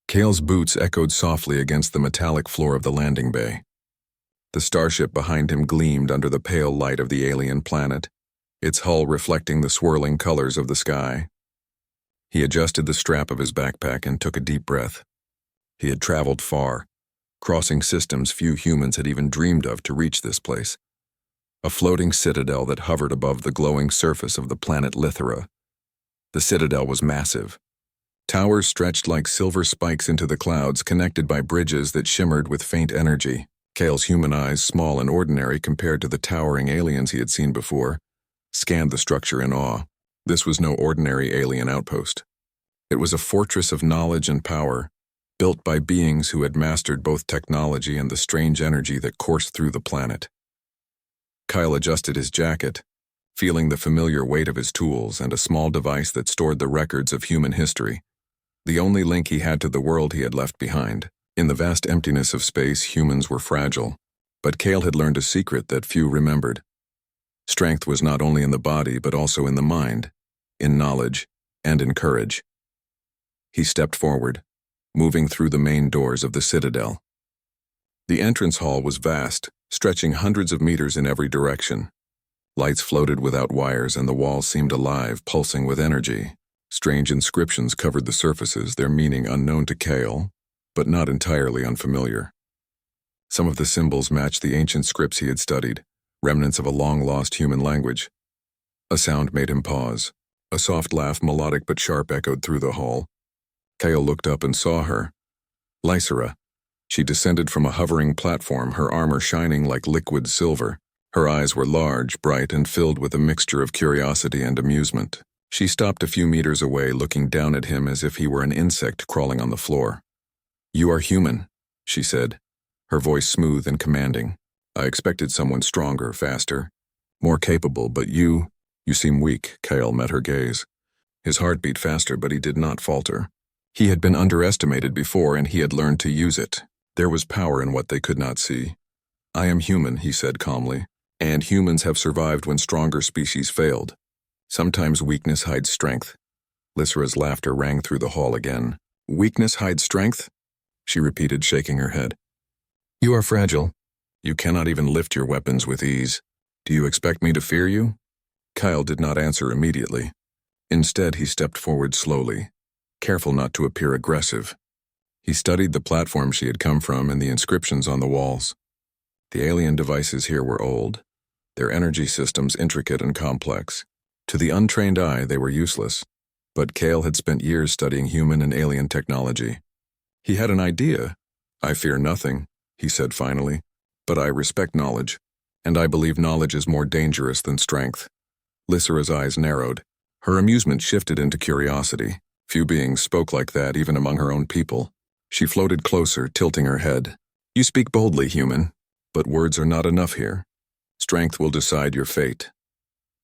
Kale's boots echoed softly against the metallic floor of the landing bay. The starship behind him gleamed under the pale light of the alien planet, its hull reflecting the swirling colors of the sky. He adjusted the strap of his backpack and took a deep breath. He had traveled far, crossing systems few humans had even dreamed of to reach this place. A floating citadel that hovered above the glowing surface of the planet Lithera. The citadel was massive. Towers stretched like silver spikes into the clouds, connected by bridges that shimmered with faint energy. Kale's human eyes, small and ordinary compared to the towering aliens he had seen before, scanned the structure in awe. This was no ordinary alien outpost. It was a fortress of knowledge and power, built by beings who had mastered both technology and the strange energy that coursed through the planet. Kyle adjusted his jacket, feeling the familiar weight of his tools and a small device that stored the records of human history, the only link he had to the world he had left behind. In the vast emptiness of space, humans were fragile, but Kale had learned a secret that few remembered. Strength was not only in the body but also in the mind, in knowledge, and in courage. He stepped forward, moving through the main doors of the citadel. The entrance hall was vast, stretching hundreds of meters in every direction. Lights floated without wires and the walls seemed alive, pulsing with energy. Strange inscriptions covered the surfaces, their meaning unknown to Kale, but not entirely unfamiliar. Some of the symbols matched the ancient scripts he had studied, remnants of a long-lost human language. A sound made him pause. A soft laugh, melodic but sharp, echoed through the hall. Kale looked up and saw her. Lysera. She descended from a hovering platform, her armor shining like liquid silver. Her eyes were large, bright, and filled with a mixture of curiosity and amusement. She stopped a few meters away, looking down at him as if he were an insect crawling on the floor. "You are human," she said, her voice smooth and commanding. "I expected someone stronger, faster, more capable, but you seem weak." Kale met her gaze. His heart beat faster, but he did not falter. He had been underestimated before, and he had learned to use it. There was power in what they could not see. "I am human," he said calmly, "and humans have survived when stronger species failed. Sometimes weakness hides strength." Lysera's laughter rang through the hall again. "Weakness hides strength?" she repeated, shaking her head. "You are fragile. You cannot even lift your weapons with ease. Do you expect me to fear you?" Kyle did not answer immediately. Instead, he stepped forward slowly, careful not to appear aggressive. He studied the platform she had come from and the inscriptions on the walls. The alien devices here were old, their energy systems intricate and complex. To the untrained eye, they were useless, but Kale had spent years studying human and alien technology. He had an idea. "I fear nothing," he said finally, "but I respect knowledge, and I believe knowledge is more dangerous than strength." Lysera's eyes narrowed. Her amusement shifted into curiosity. Few beings spoke like that, even among her own people. She floated closer, tilting her head. "You speak boldly, human, but words are not enough here. Strength will decide your fate."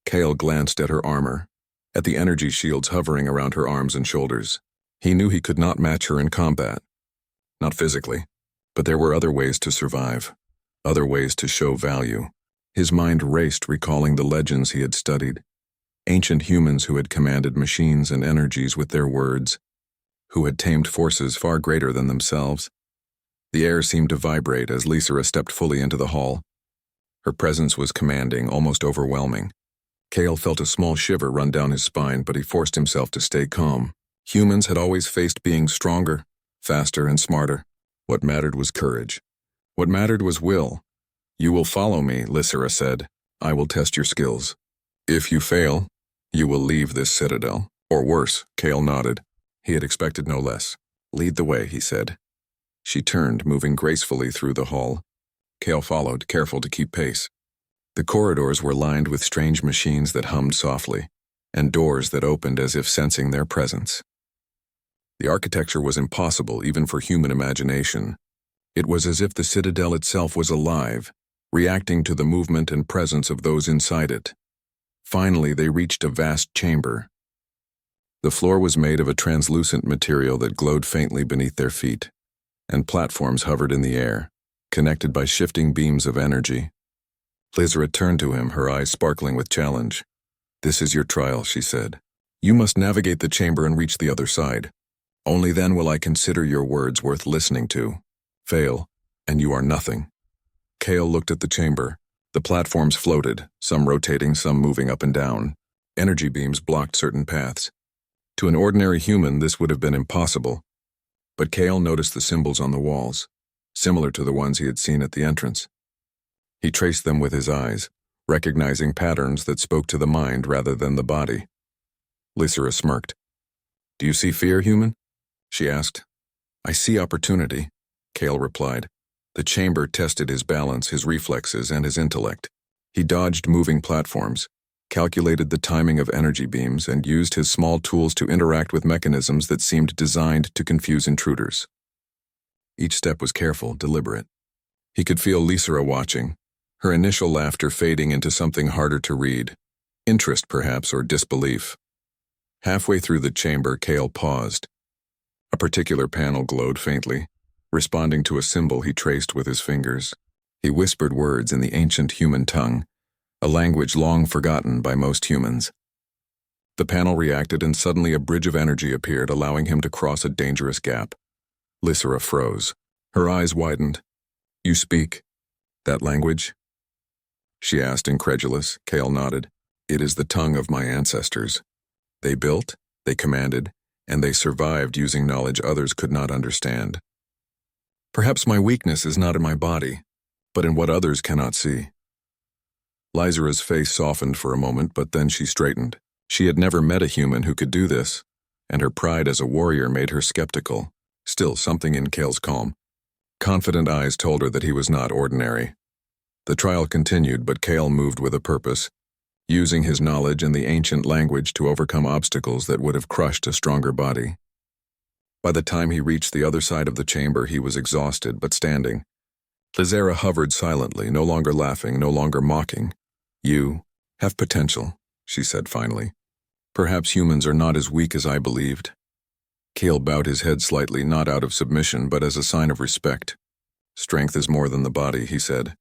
Kale glanced at her armor, at the energy shields hovering around her arms and shoulders. He knew he could not match her in combat. Not physically, but there were other ways to survive, other ways to show value. His mind raced, recalling the legends he had studied. Ancient humans who had commanded machines and energies with their words, who had tamed forces far greater than themselves. The air seemed to vibrate as Lysera stepped fully into the hall. Her presence was commanding, almost overwhelming. Kale felt a small shiver run down his spine, but he forced himself to stay calm. Humans had always faced beings stronger, faster, and smarter. What mattered was courage. What mattered was will. "You will follow me," Lysera said. "I will test your skills. If you fail, you will leave this citadel. Or worse." Kale nodded. He had expected no less. "Lead the way," he said. She turned, moving gracefully through the hall. Kale followed, careful to keep pace. The corridors were lined with strange machines that hummed softly, and doors that opened as if sensing their presence. The architecture was impossible even for human imagination. It was as if the citadel itself was alive, reacting to the movement and presence of those inside it. Finally, they reached a vast chamber. The floor was made of a translucent material that glowed faintly beneath their feet, and platforms hovered in the air, connected by shifting beams of energy. Lysera turned to him, her eyes sparkling with challenge. "This is your trial," she said. "You must navigate the chamber and reach the other side. Only then will I consider your words worth listening to. Fail, and you are nothing. Kale looked at the chamber. The platforms floated, some rotating, some moving up and down. Energy beams blocked certain paths. To an ordinary human, this would have been impossible. But Kale noticed the symbols on the walls, similar to the ones he had seen at the entrance. He traced them with his eyes, recognizing patterns that spoke to the mind rather than the body. Lysera smirked. Do you see fear, human? She asked. I see opportunity, Kale replied. The chamber tested his balance, his reflexes, and his intellect. He dodged moving platforms, calculated the timing of energy beams, and used his small tools to interact with mechanisms that seemed designed to confuse intruders. Each step was careful, deliberate. He could feel Lysera watching, her initial laughter fading into something harder to read, interest perhaps, or disbelief. Halfway through the chamber, Kale paused. A particular panel glowed faintly, responding to a symbol he traced with his fingers. He whispered words in the ancient human tongue, a language long forgotten by most humans. The panel reacted, and suddenly a bridge of energy appeared, allowing him to cross a dangerous gap. Lysera froze. Her eyes widened. You speak that language? She asked, incredulous. Kale nodded. It is the tongue of my ancestors. They built, they commanded, and they survived using knowledge others could not understand. Perhaps my weakness is not in my body, but in what others cannot see. Lysera's face softened for a moment, but then she straightened. She had never met a human who could do this, and her pride as a warrior made her skeptical. Still, something in Kale's calm, confident eyes told her that he was not ordinary. The trial continued, but Kale moved with a purpose, using his knowledge and the ancient language to overcome obstacles that would have crushed a stronger body. By the time he reached the other side of the chamber, he was exhausted but standing. Lysera hovered silently, no longer laughing, no longer mocking. You have potential, she said finally. Perhaps humans are not as weak as I believed. Kale bowed his head slightly, not out of submission, but as a sign of respect. Strength is more than the body, he said.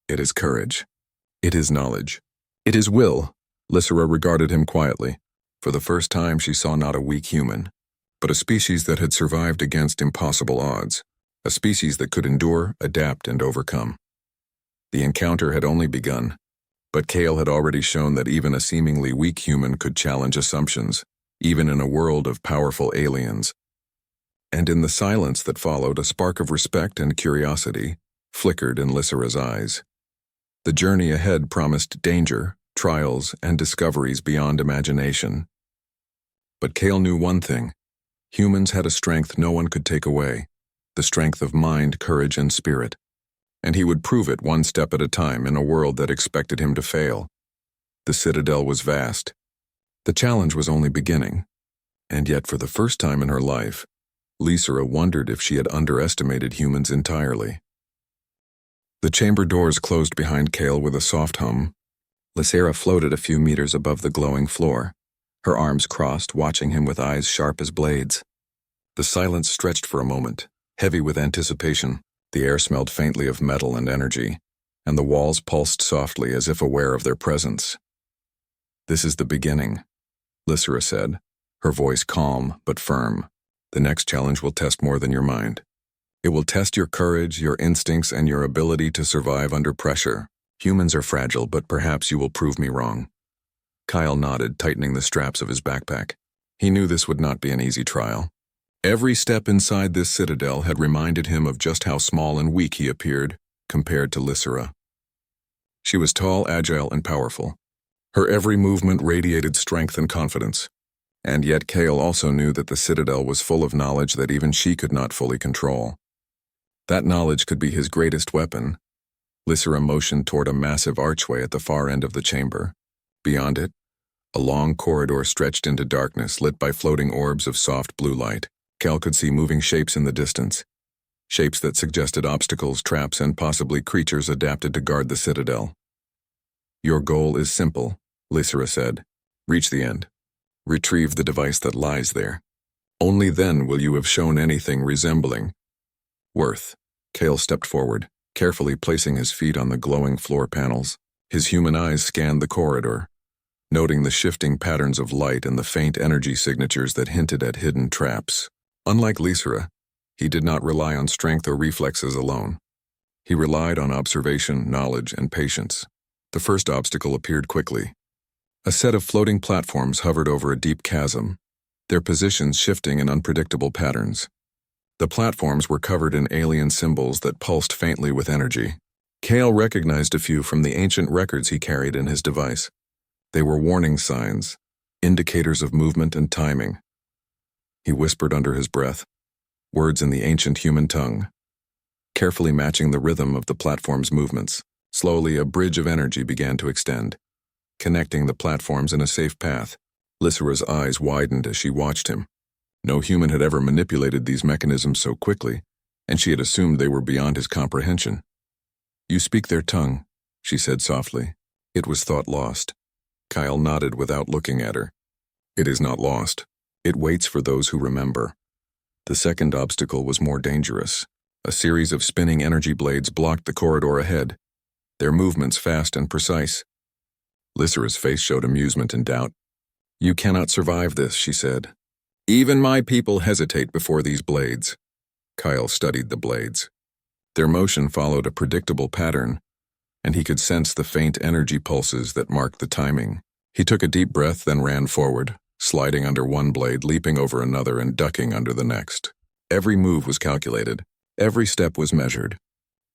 It is courage. It is knowledge. It is will. Lysera regarded him quietly. For the first time, she saw not a weak human, but a species that had survived against impossible odds, a species that could endure, adapt, and overcome. The encounter had only begun, but Kale had already shown that even a seemingly weak human could challenge assumptions, even in a world of powerful aliens. And in the silence that followed, a spark of respect and curiosity flickered in Lysera's eyes. The journey ahead promised danger, trials, and discoveries beyond imagination. But Kale knew one thing. Humans had a strength no one could take away, the strength of mind, courage, and spirit. And he would prove it one step at a time in a world that expected him to fail. The Citadel was vast. The challenge was only beginning. And yet, for the first time in her life, Lysera wondered if she had underestimated humans entirely. The chamber doors closed behind Kale with a soft hum. Lysera floated a few meters above the glowing floor, her arms crossed, watching him with eyes sharp as blades. The silence stretched for a moment, heavy with anticipation. The air smelled faintly of metal and energy, and the walls pulsed softly as if aware of their presence. This is the beginning, Lysera said, her voice calm but firm. The next challenge will test more than your mind. It will test your courage, your instincts, and your ability to survive under pressure. Humans are fragile, but perhaps you will prove me wrong. Kyle nodded, tightening the straps of his backpack. He knew this would not be an easy trial. Every step inside this citadel had reminded him of just how small and weak he appeared compared to Lysera. She was tall, agile, and powerful. Her every movement radiated strength and confidence. And yet Kale also knew that the citadel was full of knowledge that even she could not fully control. That knowledge could be his greatest weapon. Lysera motioned toward a massive archway at the far end of the chamber. Beyond it, a long corridor stretched into darkness, lit by floating orbs of soft blue light. Cal could see moving shapes in the distance, shapes that suggested obstacles, traps, and possibly creatures adapted to guard the citadel. Your goal is simple, Lysera said. Reach the end. Retrieve the device that lies there. Only then will you have shown anything resembling worth. Kale stepped forward, carefully placing his feet on the glowing floor panels. His human eyes scanned the corridor, noting the shifting patterns of light and the faint energy signatures that hinted at hidden traps. Unlike Lysera, he did not rely on strength or reflexes alone. He relied on observation, knowledge, and patience. The first obstacle appeared quickly. A set of floating platforms hovered over a deep chasm, their positions shifting in unpredictable patterns. The platforms were covered in alien symbols that pulsed faintly with energy. Kale recognized a few from the ancient records he carried in his device. They were warning signs, indicators of movement and timing. He whispered under his breath, words in the ancient human tongue, carefully matching the rhythm of the platform's movements. Slowly, a bridge of energy began to extend, connecting the platforms in a safe path. Lysera's eyes widened as she watched him. No human had ever manipulated these mechanisms so quickly, and she had assumed they were beyond his comprehension. "You speak their tongue," she said softly. It was thought lost. Kyle nodded without looking at her. "It is not lost. It waits for those who remember." The second obstacle was more dangerous. A series of spinning energy blades blocked the corridor ahead, their movements fast and precise. Lysera's face showed amusement and doubt. "You cannot survive this," she said. "Even my people hesitate before these blades." Kyle studied the blades. Their motion followed a predictable pattern, and he could sense the faint energy pulses that marked the timing. He took a deep breath, then ran forward, sliding under one blade, leaping over another, and ducking under the next. Every move was calculated. Every step was measured.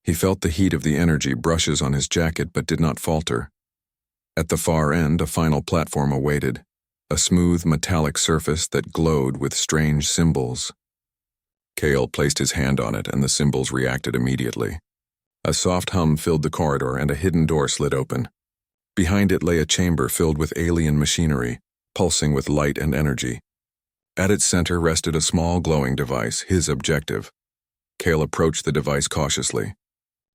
He felt the heat of the energy brushes on his jacket but did not falter. At the far end, a final platform awaited, a smooth metallic surface that glowed with strange symbols. Kale placed his hand on it and the symbols reacted immediately. A soft hum filled the corridor and a hidden door slid open. Behind it lay a chamber filled with alien machinery, pulsing with light and energy. At its center rested a small glowing device, his objective. Kale approached the device cautiously.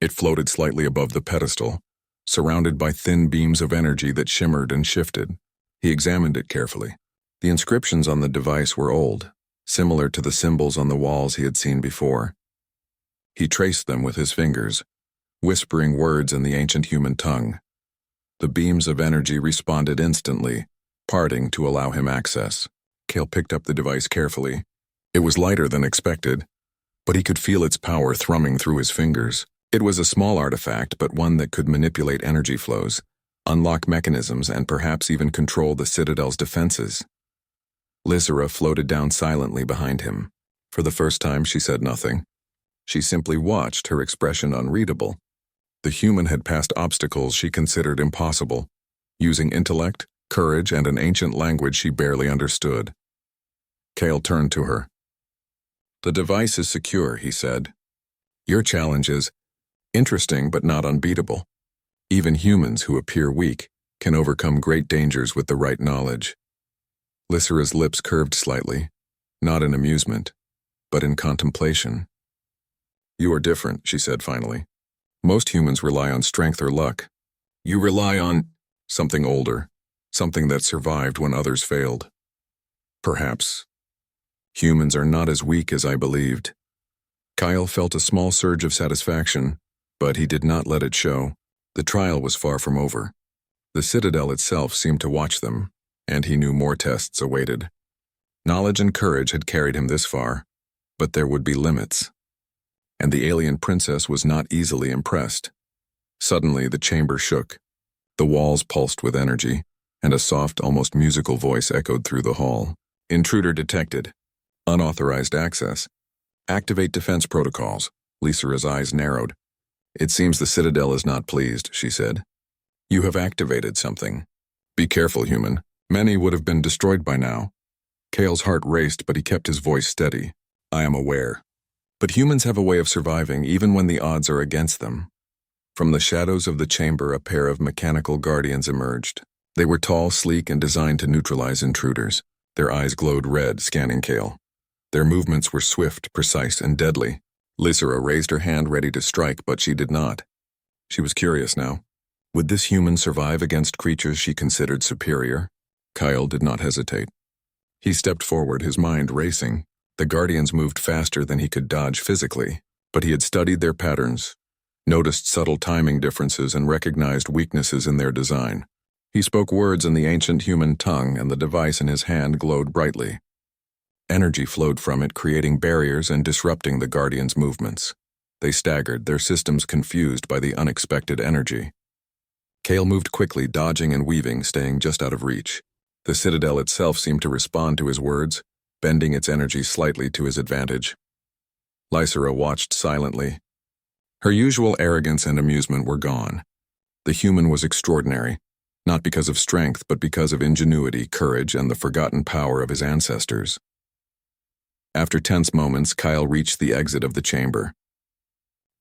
It floated slightly above the pedestal, surrounded by thin beams of energy that shimmered and shifted. He examined it carefully. The inscriptions on the device were old, similar to the symbols on the walls he had seen before. He traced them with his fingers, whispering words in the ancient human tongue. The beams of energy responded instantly, parting to allow him access. Kale picked up the device carefully. It was lighter than expected, but he could feel its power thrumming through his fingers. It was a small artifact, but one that could manipulate energy flows, unlock mechanisms, and perhaps even control the Citadel's defenses. Lysera floated down silently behind him. For the first time, she said nothing. She simply watched, her expression unreadable. The human had passed obstacles she considered impossible, using intellect, courage, and an ancient language she barely understood. Kale turned to her. "The device is secure," he said. "Your challenge is interesting but not unbeatable. Even humans who appear weak can overcome great dangers with the right knowledge." Lysera's lips curved slightly, not in amusement, but in contemplation. "You are different," she said finally. "Most humans rely on strength or luck. You rely on something older, something that survived when others failed. Perhaps humans are not as weak as I believed." Kyle felt a small surge of satisfaction, but he did not let it show. The trial was far from over. The Citadel itself seemed to watch them, and he knew more tests awaited. Knowledge and courage had carried him this far, but there would be limits. And the alien princess was not easily impressed. Suddenly, the chamber shook. The walls pulsed with energy, and a soft, almost musical voice echoed through the hall. "Intruder detected. Unauthorized access. Activate defense protocols." Lysera's eyes narrowed. "It seems the Citadel is not pleased," she said. "You have activated something. Be careful, human. Many would have been destroyed by now." Kale's heart raced, but he kept his voice steady. "I am aware. But humans have a way of surviving even when the odds are against them." From the shadows of the chamber, a pair of mechanical guardians emerged. They were tall, sleek, and designed to neutralize intruders. Their eyes glowed red, scanning Kale. Their movements were swift, precise, and deadly. Lysera raised her hand ready to strike, but she did not. She was curious now. Would this human survive against creatures she considered superior? Kyle did not hesitate. He stepped forward, his mind racing. The guardians moved faster than he could dodge physically, but he had studied their patterns, noticed subtle timing differences, and recognized weaknesses in their design. He spoke words in the ancient human tongue, and the device in his hand glowed brightly. Energy flowed from it, creating barriers and disrupting the Guardians' movements. They staggered, their systems confused by the unexpected energy. Kale moved quickly, dodging and weaving, staying just out of reach. The Citadel itself seemed to respond to his words, bending its energy slightly to his advantage. Lysera watched silently. Her usual arrogance and amusement were gone. The human was extraordinary, not because of strength, but because of ingenuity, courage, and the forgotten power of his ancestors. After tense moments, Kyle reached the exit of the chamber.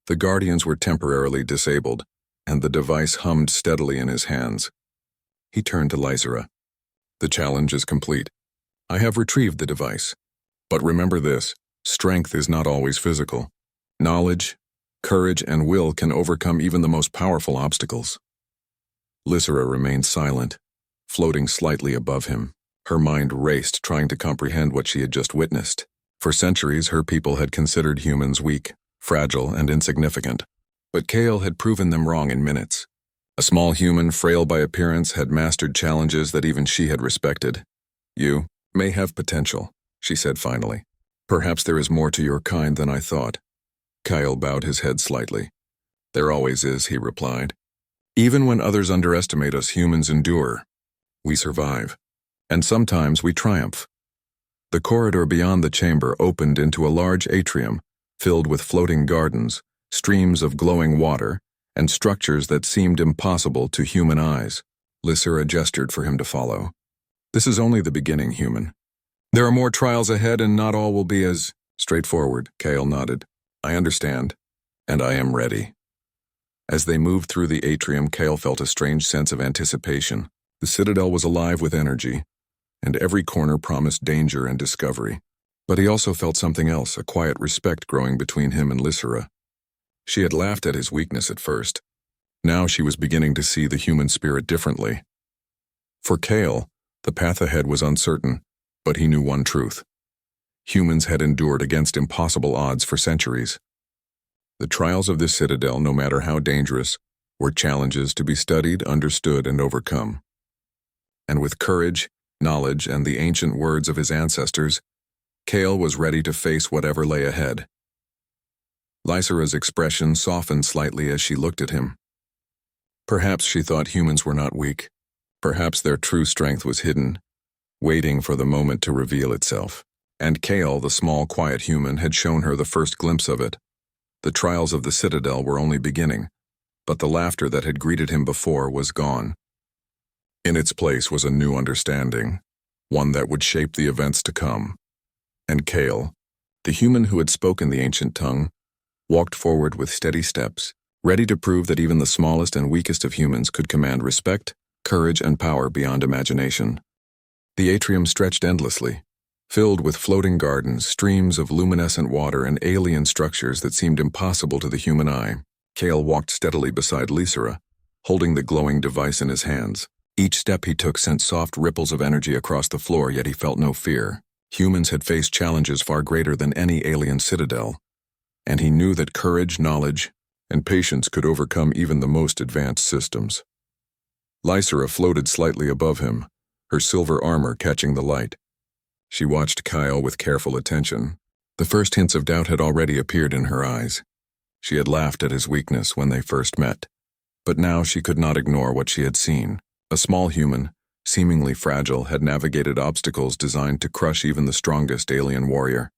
The Guardians were temporarily disabled, and the device hummed steadily in his hands. He turned to Lysera. "The challenge is complete. I have retrieved the device. But remember this, strength is not always physical. Knowledge, courage, and will can overcome even the most powerful obstacles." Lysera remained silent, floating slightly above him. Her mind raced, trying to comprehend what she had just witnessed. For centuries, her people had considered humans weak, fragile, and insignificant. But Kale had proven them wrong in minutes. A small human, frail by appearance, had mastered challenges that even she had respected. "You may have potential," she said finally. "Perhaps there is more to your kind than I thought." Kyle bowed his head slightly. "There always is," he replied. "Even when others underestimate us, humans endure. We survive. And sometimes we triumph." The corridor beyond the chamber opened into a large atrium, filled with floating gardens, streams of glowing water, and structures that seemed impossible to human eyes. Lysera gestured for him to follow. "This is only the beginning, human. There are more trials ahead, and not all will be as straightforward." Kale nodded. "I understand, and I am ready." As they moved through the atrium, Kale felt a strange sense of anticipation. The Citadel was alive with energy, and every corner promised danger and discovery. But he also felt something else, a quiet respect growing between him and Lysera. She had laughed at his weakness at first. Now she was beginning to see the human spirit differently. For Kale, the path ahead was uncertain, but he knew one truth. Humans had endured against impossible odds for centuries. The trials of this Citadel, no matter how dangerous, were challenges to be studied, understood, and overcome. And with courage, knowledge, and the ancient words of his ancestors, Kale was ready to face whatever lay ahead. Lysera's expression softened slightly as she looked at him. Perhaps she thought humans were not weak. Perhaps their true strength was hidden, waiting for the moment to reveal itself. And Kale, the small, quiet human, had shown her the first glimpse of it. The trials of the Citadel were only beginning, but the laughter that had greeted him before was gone. In its place was a new understanding, one that would shape the events to come. And Kale, the human who had spoken the ancient tongue, walked forward with steady steps, ready to prove that even the smallest and weakest of humans could command respect, courage, and power beyond imagination. The atrium stretched endlessly, filled with floating gardens, streams of luminescent water, and alien structures that seemed impossible to the human eye. Kale walked steadily beside Lysera, holding the glowing device in his hands. Each step he took sent soft ripples of energy across the floor, yet he felt no fear. Humans had faced challenges far greater than any alien citadel, and he knew that courage, knowledge, and patience could overcome even the most advanced systems. Lysera floated slightly above him, her silver armor catching the light. She watched Kyle with careful attention. The first hints of doubt had already appeared in her eyes. She had laughed at his weakness when they first met, but now she could not ignore what she had seen. A small human, seemingly fragile, had navigated obstacles designed to crush even the strongest alien warrior.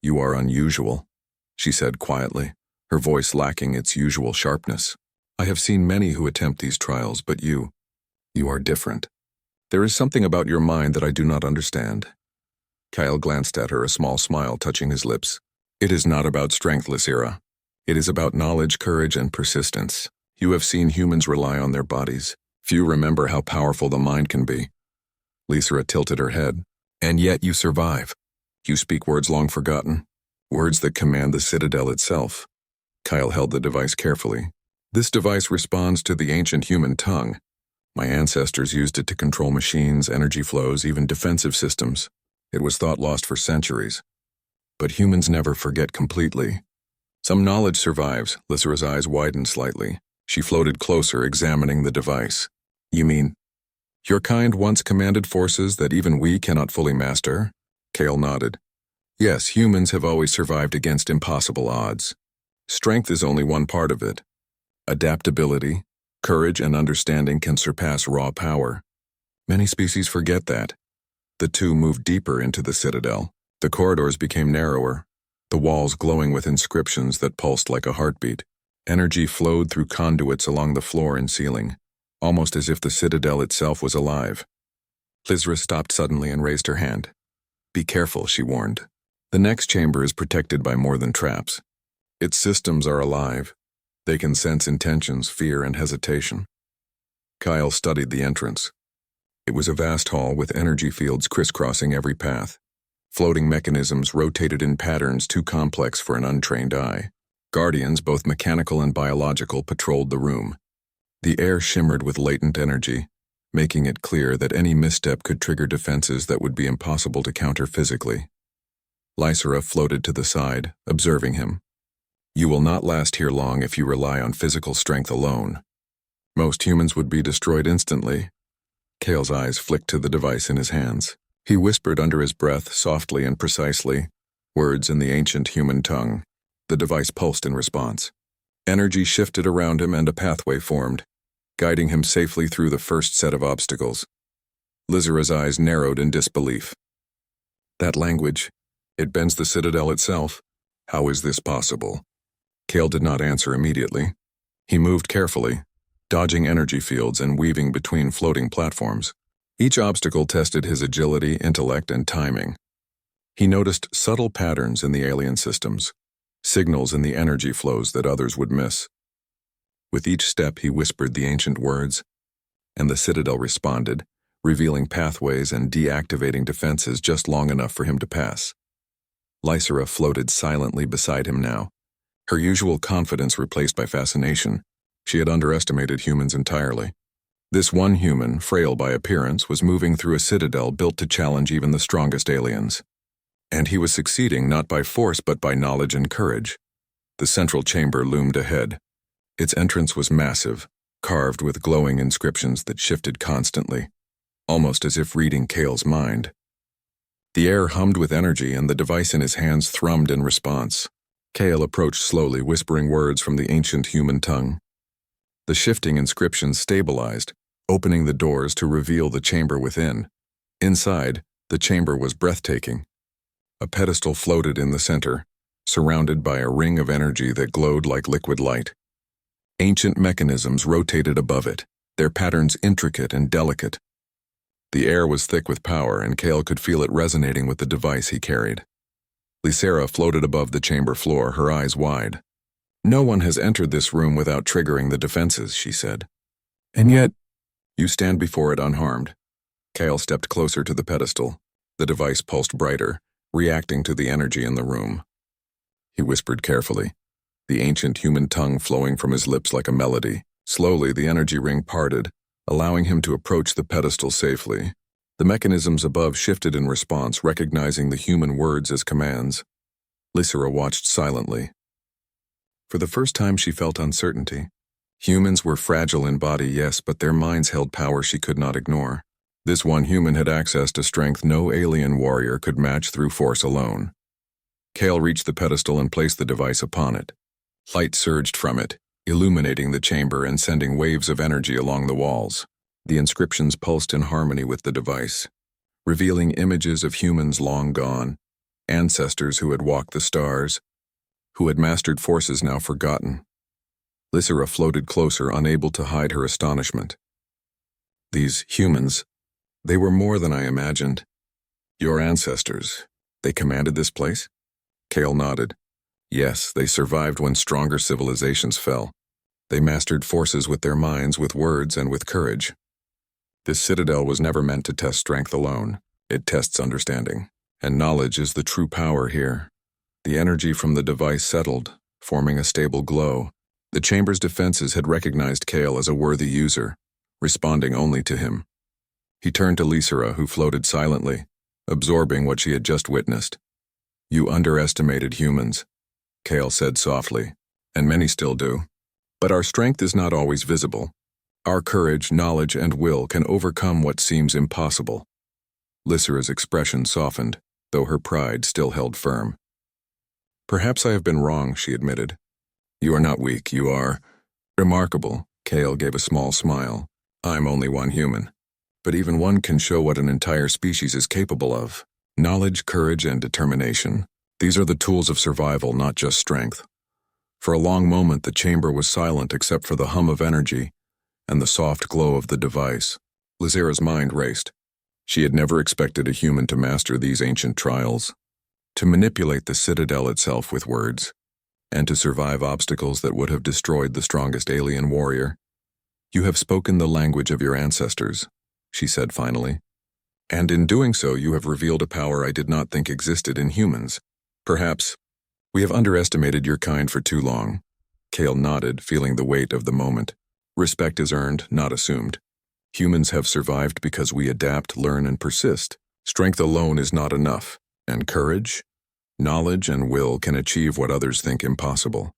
"You are unusual," she said quietly, her voice lacking its usual sharpness. "I have seen many who attempt these trials, but you are different. There is something about your mind that I do not understand." Kyle glanced at her, a small smile touching his lips. "It is not about strength, Lysera. It is about knowledge, courage, and persistence. You have seen humans rely on their bodies. Few remember how powerful the mind can be." Lysera tilted her head. "And yet you survive. You speak words long forgotten, words that command the Citadel itself." Kyle held the device carefully. "This device responds to the ancient human tongue. My ancestors used it to control machines, energy flows, even defensive systems. It was thought lost for centuries. But humans never forget completely. Some knowledge survives." Lysera's eyes widened slightly. She floated closer, examining the device. "You mean, your kind once commanded forces that even we cannot fully master?" Kale nodded. Yes, humans have always survived against impossible odds. Strength is only one part of it. Adaptability, courage, and understanding can surpass raw power. Many species forget that. The two moved deeper into the citadel. The corridors became narrower, the walls glowing with inscriptions that pulsed like a heartbeat. Energy flowed through conduits along the floor and ceiling, almost as if the citadel itself was alive. Lysra stopped suddenly and raised her hand. Be careful, she warned. The next chamber is protected by more than traps. Its systems are alive. They can sense intentions, fear, and hesitation. Kyle studied the entrance. It was a vast hall with energy fields crisscrossing every path. Floating mechanisms rotated in patterns too complex for an untrained eye. Guardians, both mechanical and biological, patrolled the room. The air shimmered with latent energy, making it clear that any misstep could trigger defenses that would be impossible to counter physically. Lysra floated to the side, observing him. You will not last here long if you rely on physical strength alone. Most humans would be destroyed instantly. Kale's eyes flicked to the device in his hands. He whispered under his breath, softly and precisely, words in the ancient human tongue. The device pulsed in response. Energy shifted around him and a pathway formed, guiding him safely through the first set of obstacles. Lysra's eyes narrowed in disbelief. That language, it bends the citadel itself. How is this possible? Kale did not answer immediately. He moved carefully, dodging energy fields and weaving between floating platforms. Each obstacle tested his agility, intellect, and timing. He noticed subtle patterns in the alien systems, signals in the energy flows that others would miss. With each step he whispered the ancient words, and the citadel responded, revealing pathways and deactivating defenses just long enough for him to pass. Lysra floated silently beside him now, her usual confidence replaced by fascination. She had underestimated humans entirely. This one human, frail by appearance, was moving through a citadel built to challenge even the strongest aliens. And he was succeeding not by force but by knowledge and courage. The central chamber loomed ahead. Its entrance was massive, carved with glowing inscriptions that shifted constantly, almost as if reading Kale's mind. The air hummed with energy and the device in his hands thrummed in response. Kale approached slowly, whispering words from the ancient human tongue. The shifting inscriptions stabilized, opening the doors to reveal the chamber within. Inside, the chamber was breathtaking. A pedestal floated in the center, surrounded by a ring of energy that glowed like liquid light. Ancient mechanisms rotated above it, their patterns intricate and delicate. The air was thick with power, and Kale could feel it resonating with the device he carried. Lysra floated above the chamber floor, her eyes wide. No one has entered this room without triggering the defenses, she said. And yet, you stand before it unharmed. Kale stepped closer to the pedestal. The device pulsed brighter, reacting to the energy in the room. He whispered carefully, the ancient human tongue flowing from his lips like a melody. Slowly, the energy ring parted, allowing him to approach the pedestal safely. The mechanisms above shifted in response, recognizing the human words as commands. Lysra watched silently. For the first time she felt uncertainty. Humans were fragile in body, yes, but their minds held power she could not ignore. This one human had access to strength no alien warrior could match through force alone. Kale reached the pedestal and placed the device upon it. Light surged from it, illuminating the chamber and sending waves of energy along the walls. The inscriptions pulsed in harmony with the device, revealing images of humans long gone, ancestors who had walked the stars, who had mastered forces now forgotten. Lysra floated closer, unable to hide her astonishment. These humans, they were more than I imagined. Your ancestors, they commanded this place? Kale nodded. Yes, they survived when stronger civilizations fell. They mastered forces with their minds, with words, and with courage. This citadel was never meant to test strength alone. It tests understanding. And knowledge is the true power here. The energy from the device settled, forming a stable glow. The chamber's defenses had recognized Kale as a worthy user, responding only to him. He turned to Lysra, who floated silently, absorbing what she had just witnessed. You underestimated humans, Kale said softly, and many still do. But our strength is not always visible. Our courage, knowledge, and will can overcome what seems impossible. Lysra's expression softened. though her pride still held firm. "Perhaps I have been wrong," she admitted. "You are not weak, you are remarkable." Kale gave a small smile. "I'm only one human. But even one can show what an entire species is capable of. Knowledge, courage, and determination. These are the tools of survival, not just strength." For a long moment the chamber was silent except for the hum of energy and the soft glow of the device. Lysera's mind raced. She had never expected a human to master these ancient trials, to manipulate the citadel itself with words, and to survive obstacles that would have destroyed the strongest alien warrior. "You have spoken the language of your ancestors," she said finally. "And in doing so you have revealed a power I did not think existed in humans. Perhaps we have underestimated your kind for too long." Kale nodded, feeling the weight of the moment. "Respect is earned, not assumed. Humans have survived because we adapt, learn, and persist. Strength alone is not enough, and courage, knowledge, and will can achieve what others think impossible."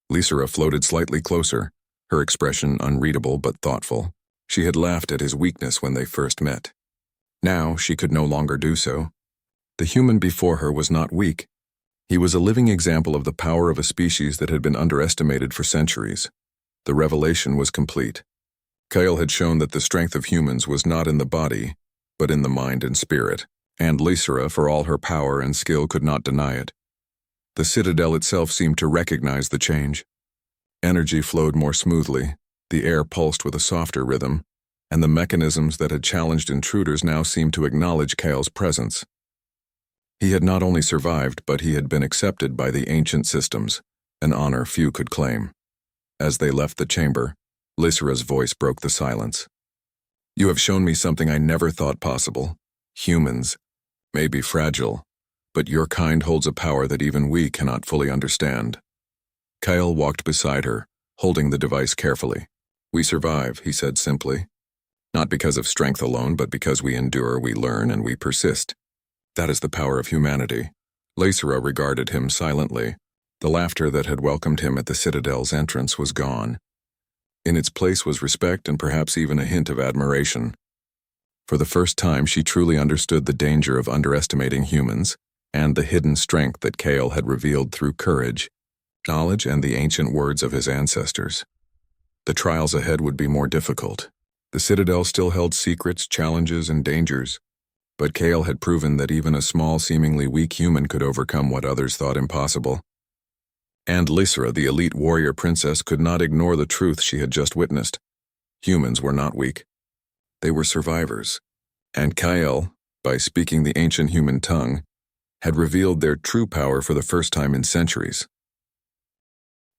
Lysera floated slightly closer, her expression unreadable but thoughtful. She had laughed at his weakness when they first met. Now she could no longer do so. The human before her was not weak. He was a living example of the power of a species that had been underestimated for centuries. The revelation was complete. Kyle had shown that the strength of humans was not in the body, but in the mind and spirit, and Lysera, for all her power and skill, could not deny it. The citadel itself seemed to recognize the change. Energy flowed more smoothly, the air pulsed with a softer rhythm, and the mechanisms that had challenged intruders now seemed to acknowledge Kyle's presence. He had not only survived, but he had been accepted by the ancient systems, an honor few could claim. As they left the chamber, Lysera's voice broke the silence. "You have shown me something I never thought possible. Humans may be fragile, but your kind holds a power that even we cannot fully understand." Kyle walked beside her, holding the device carefully. "We survive," he said simply. "Not because of strength alone, but because we endure, we learn, and we persist. That is the power of humanity." Lysera regarded him silently. The laughter that had welcomed him at the Citadel's entrance was gone. In its place was respect and perhaps even a hint of admiration. For the first time she truly understood the danger of underestimating humans and the hidden strength that Kale had revealed through courage, knowledge, and the ancient words of his ancestors. The trials ahead would be more difficult. The Citadel still held secrets, challenges, and dangers, but Kale had proven that even a small, seemingly weak human could overcome what others thought impossible. And Lysera, the elite warrior princess, could not ignore the truth she had just witnessed. Humans were not weak. They were survivors. And Kyle, by speaking the ancient human tongue, had revealed their true power for the first time in centuries.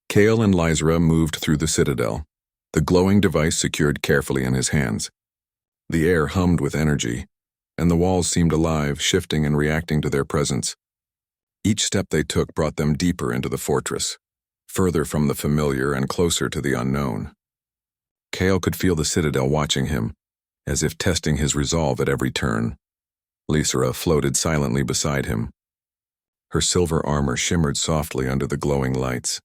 Kale and Lysera moved through the citadel, the glowing device secured carefully in his hands. The air hummed with energy, and the walls seemed alive, shifting and reacting to their presence. Each step they took brought them deeper into the fortress, further from the familiar and closer to the unknown. Kale could feel the citadel watching him, as if testing his resolve at every turn. Lysera floated silently beside him. Her silver armor shimmered softly under the glowing lights.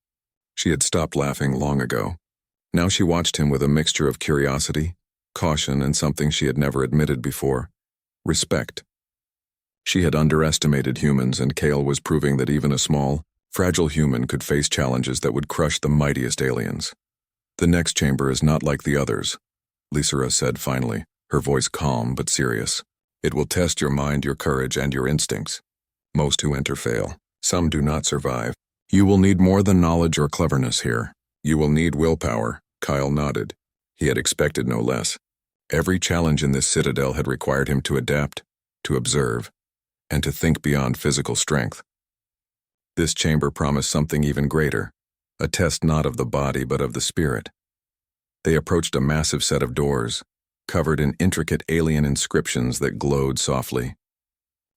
She had stopped laughing long ago. Now she watched him with a mixture of curiosity, caution, and something she had never admitted before: respect. She had underestimated humans, and Kale was proving that even a small, fragile human could face challenges that would crush the mightiest aliens. "The next chamber is not like the others," Lysera said finally, her voice calm but serious. "It will test your mind, your courage, and your instincts. Most who enter fail. Some do not survive. You will need more than knowledge or cleverness here. You will need willpower." Kyle nodded. He had expected no less. Every challenge in this citadel had required him to adapt, to observe, and to think beyond physical strength. This chamber promised something even greater, a test not of the body but of the spirit. They approached a massive set of doors, covered in intricate alien inscriptions that glowed softly.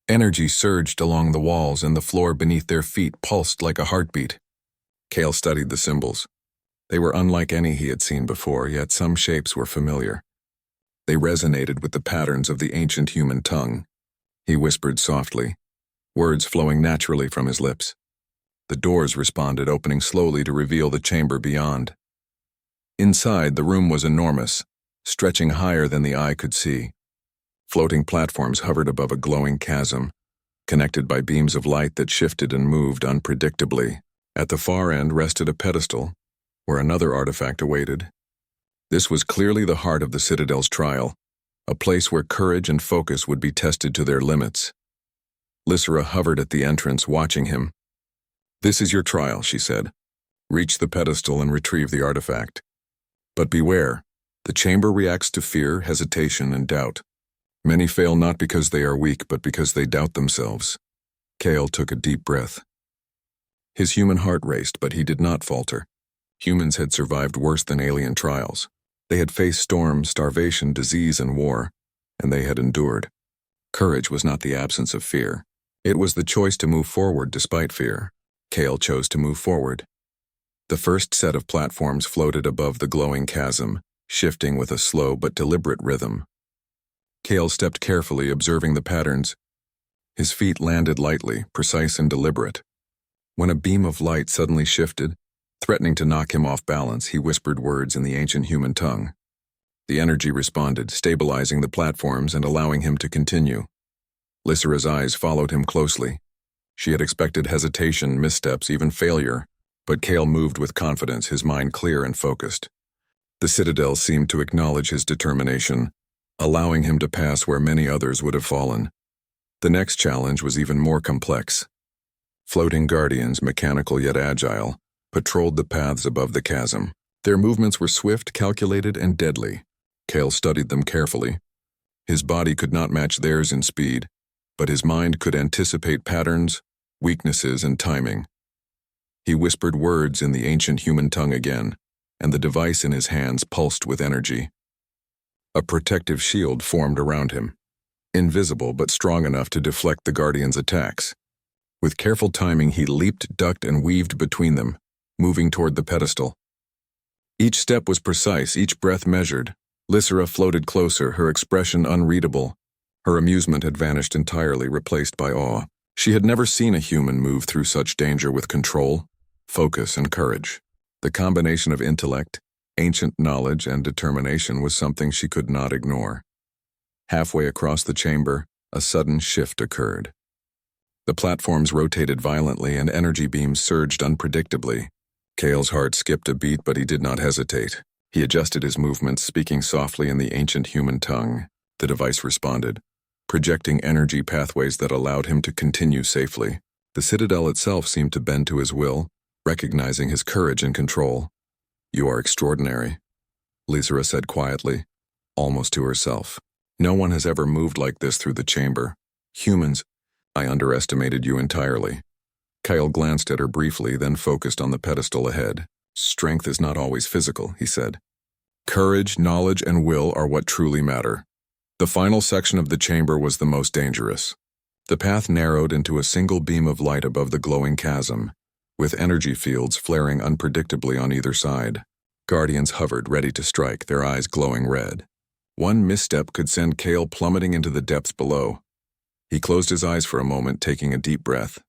Energy surged along the walls, and the floor beneath their feet pulsed like a heartbeat. Kale studied the symbols. They were unlike any he had seen before, yet some shapes were familiar. They resonated with the patterns of the ancient human tongue. He whispered softly, words flowing naturally from his lips. The doors responded, opening slowly to reveal the chamber beyond. Inside, the room was enormous, stretching higher than the eye could see. Floating platforms hovered above a glowing chasm, connected by beams of light that shifted and moved unpredictably. At the far end rested a pedestal, where another artifact awaited. This was clearly the heart of the Citadel's trial, a place where courage and focus would be tested to their limits. Lysera hovered at the entrance, watching him. "This is your trial," she said. "Reach the pedestal and retrieve the artifact. But beware, the chamber reacts to fear, hesitation, and doubt. Many fail not because they are weak, but because they doubt themselves." Kale took a deep breath. His human heart raced, but he did not falter. Humans had survived worse than alien trials. They had faced storms, starvation, disease, and war, and they had endured. Courage was not the absence of fear. It was the choice to move forward despite fear. Kale chose to move forward. The first set of platforms floated above the glowing chasm, shifting with a slow but deliberate rhythm. Kale stepped carefully, observing the patterns. His feet landed lightly, precise and deliberate. When a beam of light suddenly shifted, threatening to knock him off balance, he whispered words in the ancient human tongue. The energy responded, stabilizing the platforms and allowing him to continue. Lysera's eyes followed him closely. She had expected hesitation, missteps, even failure, but Kale moved with confidence, his mind clear and focused. The Citadel seemed to acknowledge his determination, allowing him to pass where many others would have fallen. The next challenge was even more complex. Floating guardians, mechanical yet agile, patrolled the paths above the chasm. Their movements were swift, calculated, and deadly. Kale studied them carefully. His body could not match theirs in speed, but his mind could anticipate patterns, weaknesses, and timing. He whispered words in the ancient human tongue again, and the device in his hands pulsed with energy. A protective shield formed around him, invisible but strong enough to deflect the Guardian's attacks. With careful timing, he leaped, ducked, and weaved between them, moving toward the pedestal. Each step was precise, each breath measured. Lysera floated closer, her expression unreadable. Her amusement had vanished entirely, replaced by awe. She had never seen a human move through such danger with control, focus, and courage. The combination of intellect, ancient knowledge, and determination was something she could not ignore. Halfway across the chamber, a sudden shift occurred. The platforms rotated violently and energy beams surged unpredictably. Kale's heart skipped a beat, but he did not hesitate. He adjusted his movements, speaking softly in the ancient human tongue. The device responded, projecting energy pathways that allowed him to continue safely. The Citadel itself seemed to bend to his will, recognizing his courage and control. "You are extraordinary," Lysera said quietly, almost to herself. "No one has ever moved like this through the chamber. Humans, I underestimated you entirely." Kyle glanced at her briefly, then focused on the pedestal ahead. "Strength is not always physical," he said. "Courage, knowledge, and will are what truly matter." The final section of the chamber was the most dangerous. The path narrowed into a single beam of light above the glowing chasm, with energy fields flaring unpredictably on either side. Guardians hovered, ready to strike, their eyes glowing red. One misstep could send Kale plummeting into the depths below. He closed his eyes for a moment, taking a deep breath.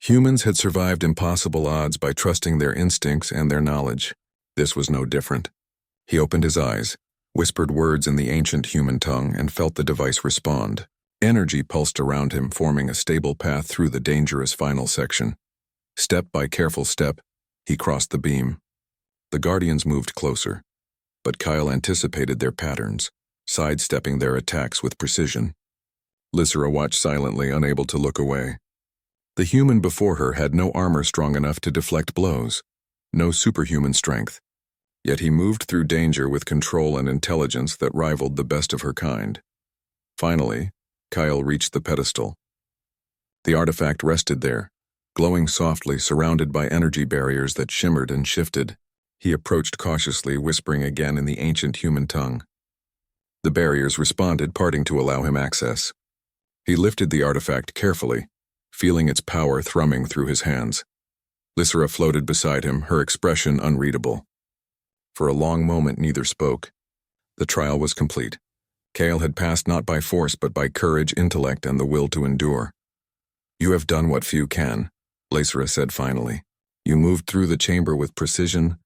Humans had survived impossible odds by trusting their instincts and their knowledge. This was no different. He opened his eyes, whispered words in the ancient human tongue, and felt the device respond. Energy pulsed around him, forming a stable path through the dangerous final section. Step by careful step, he crossed the beam. The Guardians moved closer, but Kyle anticipated their patterns, sidestepping their attacks with precision. Lysera watched silently, unable to look away. The human before her had no armor strong enough to deflect blows, no superhuman strength. Yet he moved through danger with control and intelligence that rivaled the best of her kind. Finally, Kyle reached the pedestal. The artifact rested there, glowing softly, surrounded by energy barriers that shimmered and shifted. He approached cautiously, whispering again in the ancient human tongue. The barriers responded, parting to allow him access. He lifted the artifact carefully, feeling its power thrumming through his hands. Lysera floated beside him, her expression unreadable. For a long moment, neither spoke. The trial was complete. Kale had passed not by force, but by courage, intellect, and the will to endure. "You have done what few can," Lysera said finally. "You moved through the chamber with precision,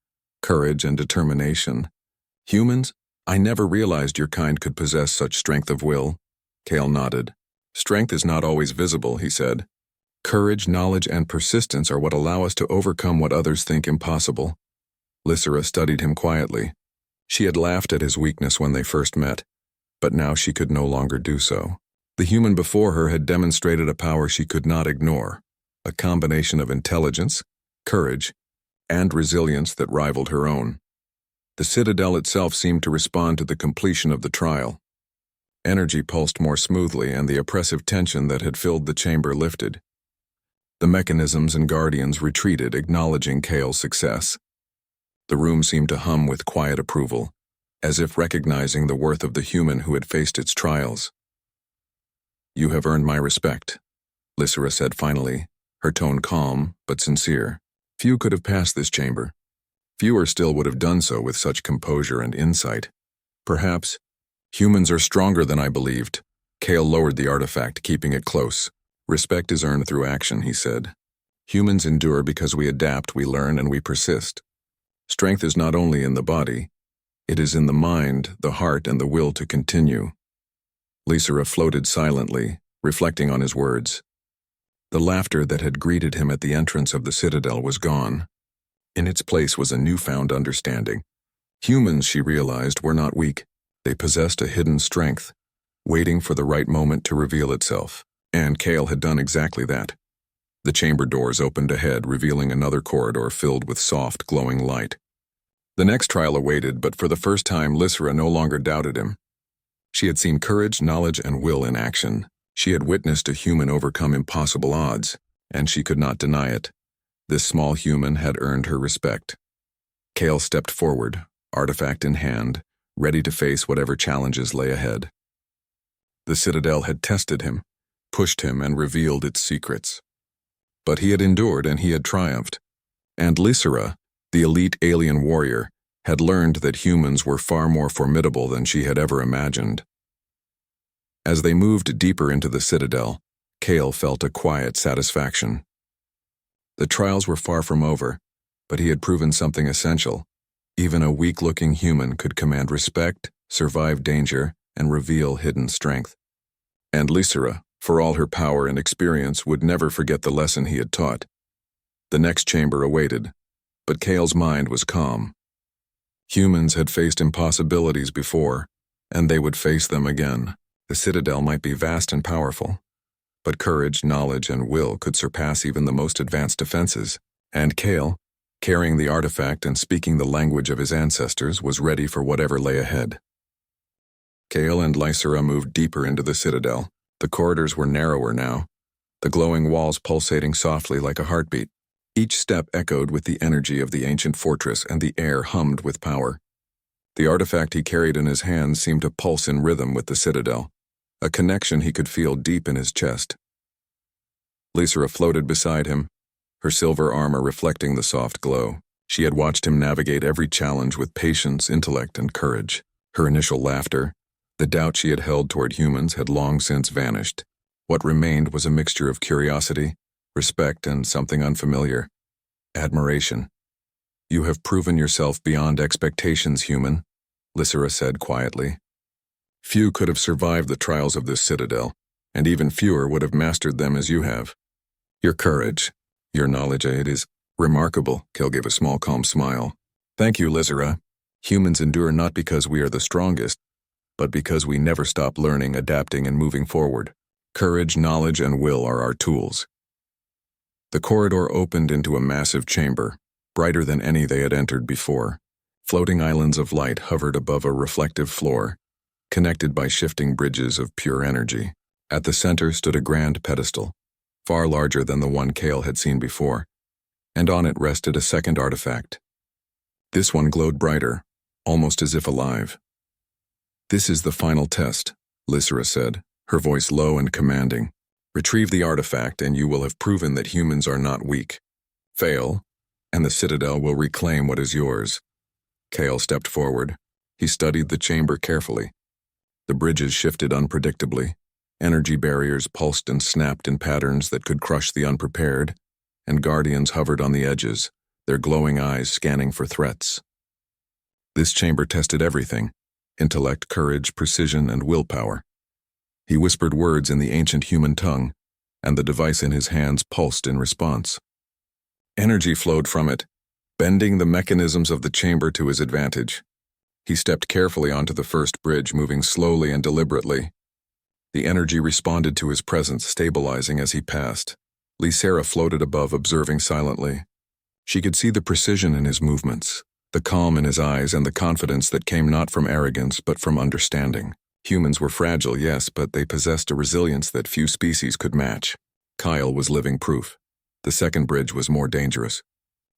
courage, and determination. Humans, I never realized your kind could possess such strength of will." Kale nodded. Strength is not always visible, he said. Courage, knowledge, and persistence are what allow us to overcome what others think impossible. Lysera studied him quietly. She had laughed at his weakness when they first met, but now she could no longer do so. The human before her had demonstrated a power she could not ignore, a combination of intelligence, courage, and resilience that rivaled her own. The citadel itself seemed to respond to the completion of the trial. Energy pulsed more smoothly, and the oppressive tension that had filled the chamber lifted. The mechanisms and guardians retreated, acknowledging Kale's success. The room seemed to hum with quiet approval, as if recognizing the worth of the human who had faced its trials. "You have earned my respect," Lysera said finally, her tone calm but sincere. Few could have passed this chamber. Fewer still would have done so with such composure and insight. "Perhaps. Humans are stronger than I believed." Kale lowered the artifact, keeping it close. "Respect is earned through action," he said. "Humans endure because we adapt, we learn, and we persist. Strength is not only in the body, it is in the mind, the heart, and the will to continue." Lysera floated silently, reflecting on his words. The laughter that had greeted him at the entrance of the citadel was gone. In its place was a newfound understanding. Humans, she realized, were not weak. They possessed a hidden strength, waiting for the right moment to reveal itself. And Kale had done exactly that. The chamber doors opened ahead, revealing another corridor filled with soft, glowing light. The next trial awaited, but for the first time, Lysera no longer doubted him. She had seen courage, knowledge, and will in action. She had witnessed a human overcome impossible odds, and she could not deny it. This small human had earned her respect. Kale stepped forward, artifact in hand, ready to face whatever challenges lay ahead. The citadel had tested him, pushed him, and revealed its secrets. But he had endured, and he had triumphed. And Lysera, the elite alien warrior, had learned that humans were far more formidable than she had ever imagined. As they moved deeper into the citadel, Kale felt a quiet satisfaction. The trials were far from over, but he had proven something essential. Even a weak-looking human could command respect, survive danger, and reveal hidden strength. And Lysera, for all her power and experience, would never forget the lesson he had taught. The next chamber awaited, but Kale's mind was calm. Humans had faced impossibilities before, and they would face them again. The citadel might be vast and powerful, but courage, knowledge, and will could surpass even the most advanced defenses. And Kale, carrying the artifact and speaking the language of his ancestors, was ready for whatever lay ahead. Kale and Lysera moved deeper into the citadel. The corridors were narrower now, the glowing walls pulsating softly like a heartbeat. Each step echoed with the energy of the ancient fortress, and the air hummed with power. The artifact he carried in his hands seemed to pulse in rhythm with the citadel, a connection he could feel deep in his chest. Lysera floated beside him, her silver armor reflecting the soft glow. She had watched him navigate every challenge with patience, intellect, and courage. Her initial laughter, the doubt she had held toward humans, had long since vanished. What remained was a mixture of curiosity, respect, and something unfamiliar: admiration. "You have proven yourself beyond expectations, human," Lysera said quietly. "Few could have survived the trials of this citadel, and even fewer would have mastered them as you have. Your courage, your knowledge, it is remarkable." Kale gave a small, calm smile. "Thank you, Lysera. Humans endure not because we are the strongest, but because we never stop learning, adapting, and moving forward. Courage, knowledge, and will are our tools." The corridor opened into a massive chamber, brighter than any they had entered before. Floating islands of light hovered above a reflective floor, connected by shifting bridges of pure energy. At the center stood a grand pedestal, far larger than the one Kale had seen before, and on it rested a second artifact. This one glowed brighter, almost as if alive. "This is the final test," Lysera said, her voice low and commanding. "Retrieve the artifact, and you will have proven that humans are not weak. Fail, and the citadel will reclaim what is yours." Kale stepped forward. He studied the chamber carefully. The bridges shifted unpredictably. Energy barriers pulsed and snapped in patterns that could crush the unprepared, and guardians hovered on the edges, their glowing eyes scanning for threats. This chamber tested everything: intellect, courage, precision, and willpower. He whispered words in the ancient human tongue, and the device in his hands pulsed in response. Energy flowed from it, bending the mechanisms of the chamber to his advantage. He stepped carefully onto the first bridge, moving slowly and deliberately. The energy responded to his presence, stabilizing as he passed. Lysera floated above, observing silently. She could see the precision in his movements, the calm in his eyes, and the confidence that came not from arrogance but from understanding. Humans were fragile, yes, but they possessed a resilience that few species could match. Kyle was living proof. The second bridge was more dangerous.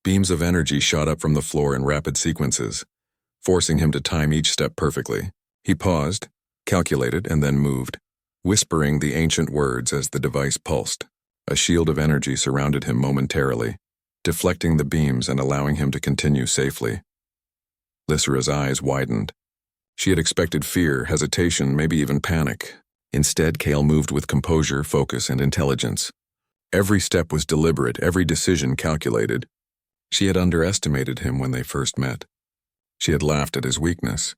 Beams of energy shot up from the floor in rapid sequences, forcing him to time each step perfectly. He paused, calculated, and then moved, whispering the ancient words as the device pulsed. A shield of energy surrounded him momentarily, deflecting the beams and allowing him to continue safely. Lysera's eyes widened. She had expected fear, hesitation, maybe even panic. Instead, Kale moved with composure, focus, and intelligence. Every step was deliberate, every decision calculated. She had underestimated him when they first met. She had laughed at his weakness.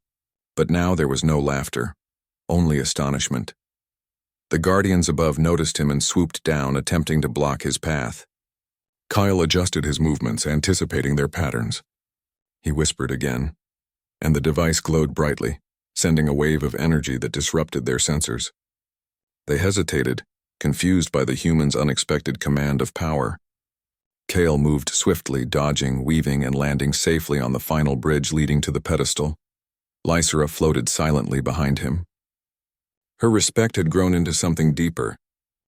But now there was no laughter, only astonishment. The guardians above noticed him and swooped down, attempting to block his path. Kyle adjusted his movements, anticipating their patterns. He whispered again, and the device glowed brightly, sending a wave of energy that disrupted their sensors. They hesitated, confused by the humans' unexpected command of power. Kale moved swiftly, dodging, weaving, and landing safely on the final bridge leading to the pedestal. Lysera floated silently behind him. Her respect had grown into something deeper.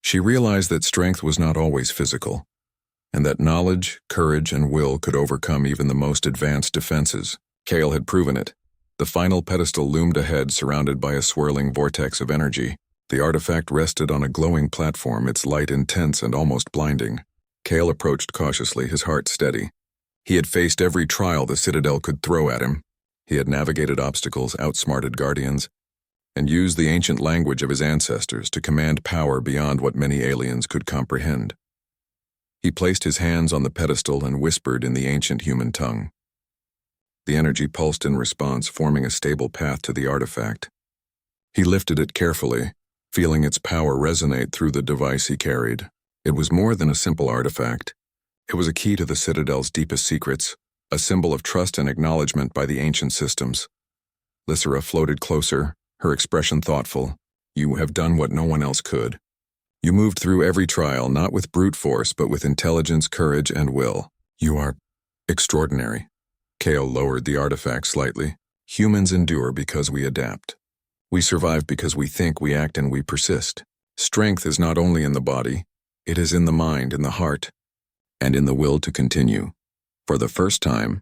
She realized that strength was not always physical, and that knowledge, courage, and will could overcome even the most advanced defenses. Kale had proven it. The final pedestal loomed ahead, surrounded by a swirling vortex of energy. The artifact rested on a glowing platform, its light intense and almost blinding. Kale approached cautiously, his heart steady. He had faced every trial the Citadel could throw at him. He had navigated obstacles, outsmarted guardians, and used the ancient language of his ancestors to command power beyond what many aliens could comprehend. He placed his hands on the pedestal and whispered in the ancient human tongue. The energy pulsed in response, forming a stable path to the artifact. He lifted it carefully, feeling its power resonate through the device he carried. It was more than a simple artifact. It was a key to the Citadel's deepest secrets, a symbol of trust and acknowledgement by the ancient systems. Lysera floated closer, her expression thoughtful. You have done what no one else could. You moved through every trial, not with brute force, but with intelligence, courage, and will. You are extraordinary. Kale lowered the artifact slightly. Humans endure because we adapt. We survive because we think, we act, and we persist. Strength is not only in the body, it is in the mind, in the heart, and in the will to continue. For the first time,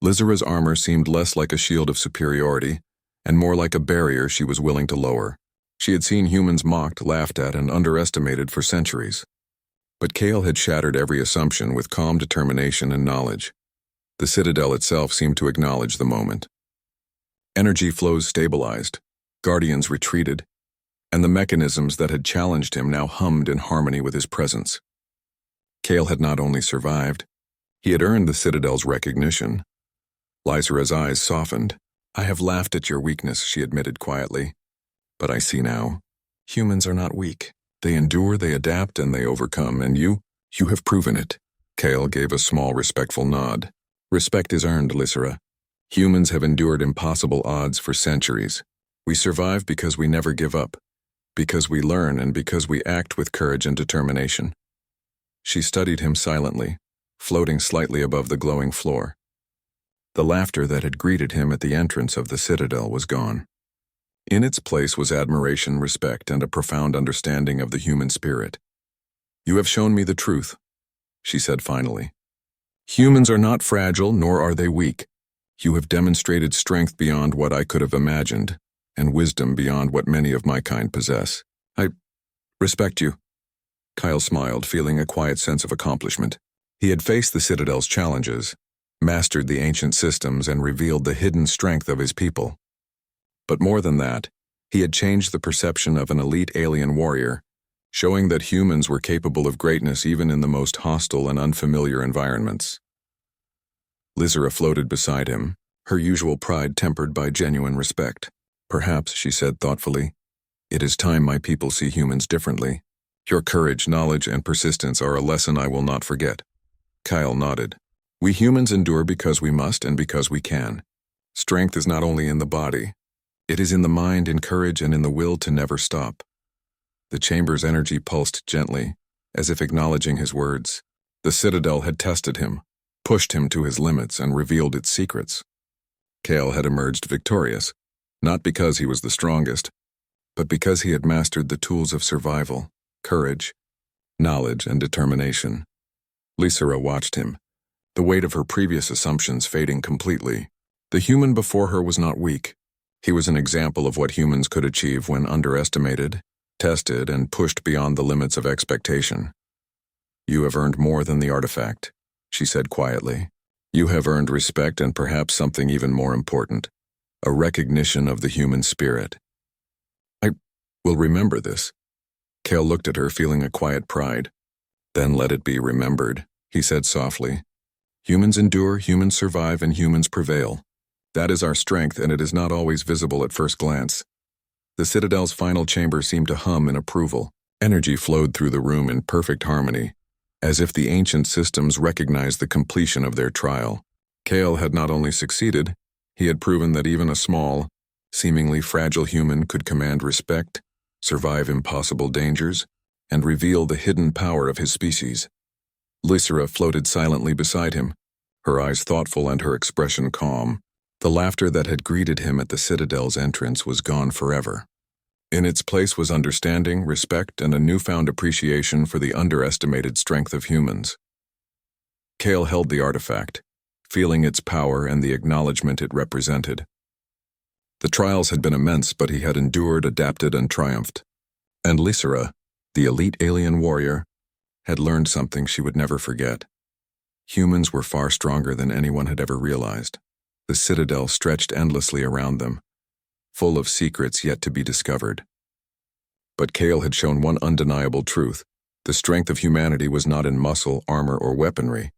Lysera's armor seemed less like a shield of superiority and more like a barrier she was willing to lower. She had seen humans mocked, laughed at, and underestimated for centuries. But Kale had shattered every assumption with calm determination and knowledge. The Citadel itself seemed to acknowledge the moment. Energy flows stabilized, guardians retreated, and the mechanisms that had challenged him now hummed in harmony with his presence. Kale had not only survived, he had earned the Citadel's recognition. Lysera's eyes softened. I have laughed at your weakness, she admitted quietly. But I see now. Humans are not weak. They endure, they adapt, and they overcome, and you have proven it. Kale gave a small, respectful nod. Respect is earned, Lysera. Humans have endured impossible odds for centuries. We survive because we never give up, because we learn, and because we act with courage and determination. She studied him silently, floating slightly above the glowing floor. The laughter that had greeted him at the entrance of the Citadel was gone. In its place was admiration, respect, and a profound understanding of the human spirit. You have shown me the truth, she said finally. Humans are not fragile, nor are they weak. You have demonstrated strength beyond what I could have imagined, and wisdom beyond what many of my kind possess. I respect you. Kyle smiled, feeling a quiet sense of accomplishment. He had faced the Citadel's challenges, mastered the ancient systems, and revealed the hidden strength of his people. But more than that, he had changed the perception of an elite alien warrior, showing that humans were capable of greatness even in the most hostile and unfamiliar environments. Lysera floated beside him, her usual pride tempered by genuine respect. Perhaps, she said thoughtfully, It is time my people see humans differently. Your courage, knowledge, and persistence are a lesson I will not forget. Kyle nodded. We humans endure because we must and because we can. Strength is not only in the body. It is in the mind, in courage, and in the will to never stop. The chamber's energy pulsed gently, as if acknowledging his words. The Citadel had tested him, pushed him to his limits, and revealed its secrets. Kale had emerged victorious, not because he was the strongest, but because he had mastered the tools of survival, courage, knowledge, and determination. Lysera watched him, the weight of her previous assumptions fading completely. The human before her was not weak. He was an example of what humans could achieve when underestimated, tested, and pushed beyond the limits of expectation. You have earned more than the artifact, she said quietly. You have earned respect and perhaps something even more important, a recognition of the human spirit. I will remember this. Kale looked at her, feeling a quiet pride. Then let it be remembered, he said softly. Humans endure, humans survive, and humans prevail. That is our strength, and it is not always visible at first glance. The Citadel's final chamber seemed to hum in approval. Energy flowed through the room in perfect harmony, as if the ancient systems recognized the completion of their trial. Kale had not only succeeded, he had proven that even a small, seemingly fragile human could command respect, survive impossible dangers, and reveal the hidden power of his species. Lysera floated silently beside him, her eyes thoughtful and her expression calm. The laughter that had greeted him at the Citadel's entrance was gone forever. In its place was understanding, respect, and a newfound appreciation for the underestimated strength of humans. Kale held the artifact, feeling its power and the acknowledgement it represented. The trials had been immense, but he had endured, adapted, and triumphed. And Lysera, the elite alien warrior, had learned something she would never forget. Humans were far stronger than anyone had ever realized. The Citadel stretched endlessly around them, full of secrets yet to be discovered. But Kale had shown one undeniable truth. The strength of humanity was not in muscle, armor, or weaponry.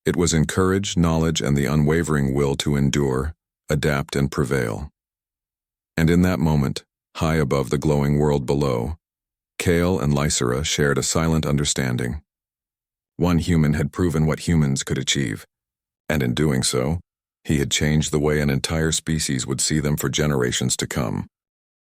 It was in courage, knowledge, and the unwavering will to endure, adapt, and prevail. And in that moment, high above the glowing world below, Kale and Lysera shared a silent understanding. One human had proven what humans could achieve, and in doing so, he had changed the way an entire species would see them for generations to come.